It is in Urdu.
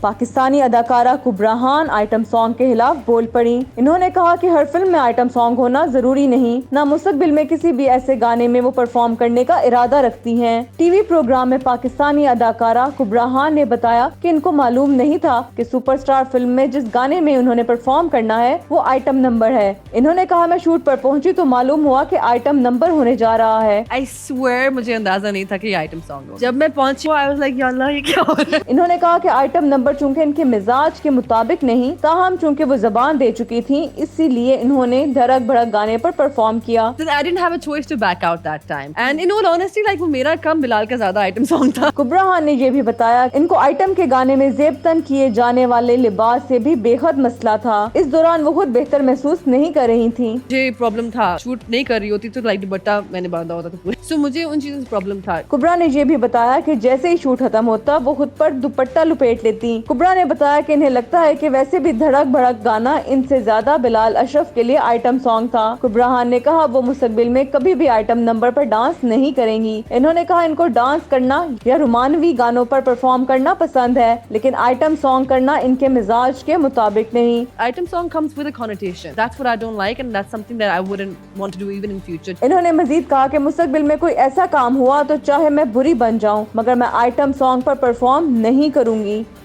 پاکستانی اداکارہ کبرا خان آئٹم سانگ کے خلاف بول پڑی۔ انہوں نے کہا کہ ہر فلم میں آئٹم سانگ ہونا ضروری نہیں، نہ مستقبل میں کسی بھی ایسے گانے میں وہ پرفارم کرنے کا ارادہ رکھتی ہیں۔ ٹی وی پروگرام میں پاکستانی اداکارہ کبرا خان نے بتایا کہ ان کو معلوم نہیں تھا کہ سپر سٹار فلم میں جس گانے میں انہوں نے پرفارم کرنا ہے وہ آئٹم نمبر ہے۔ انہوں نے کہا میں شوٹ پر پہنچی تو معلوم ہوا کہ آئٹم نمبر ہونے جا رہا ہے۔ I swear مجھے اندازہ نہیں تھا کہ یہ آئٹم سانگ ہو۔ جب میں پہنچی I was like یا اللہ یہ کیا ہو رہا ہے۔ انہوں نے کہا کہ آئٹم نمبر چونکہ ان کے مزاج کے مطابق نہیں، تاہم چونکہ وہ زبان دے چکی تھیں اسی لیے انہوں نے دھڑک بھڑک گانے پر پرفارم کیا۔ I didn't have a choice to back out that time. And in all honesty like وہ میرا کم بلال کا زیادہ آئٹم سانگ تھا۔ کبرا خان نے یہ بھی بتایا ان کو آئٹم کے گانے میں زیب تن کیے جانے والے لباس سے بھی بے حد مسئلہ تھا۔ اس دوران وہ خود بہتر محسوس نہیں کر رہی تھیں۔ مجھے پرابلم تھا شوٹ نہیں کر رہی ہوتی تو لائک دوپٹہ میں نے باندھا ہوتا تھا پورے، سو مجھے ان چیزوں سے پرابلم تھا۔ کبرا نے یہ بھی بتایا کہ جیسے ہی شوٹ ختم ہوتا وہ خود پر دوپٹہ لپیٹ لیتی۔ کبرا نے بتایا کہ انہیں لگتا ہے کہ ویسے بھی دھڑک بھڑک گانا ان سے زیادہ بلال اشرف کے لیے آئٹم سانگ تھا۔ کبرا خان نے کہا وہ مستقبل میں کبھی بھی آئٹم نمبر پر ڈانس نہیں کریں گی۔ انہوں نے کہا ان کو ڈانس کرنا یا رومانوی گانوں پر پرفارم کرنا پسند ہے لیکن آئٹم سانگ کرنا ان کے مزاج کے مطابق نہیں۔ Item song comes with a connotation. That's what I don't like and that's something that I wouldn't want to do even in future. انہوں نے مزید کہا کہ مستقبل میں کوئی ایسا کام ہوا تو چاہے میں بری بن جاؤں مگر میں آئٹم سانگ پر پرفارم نہیں کروں گی۔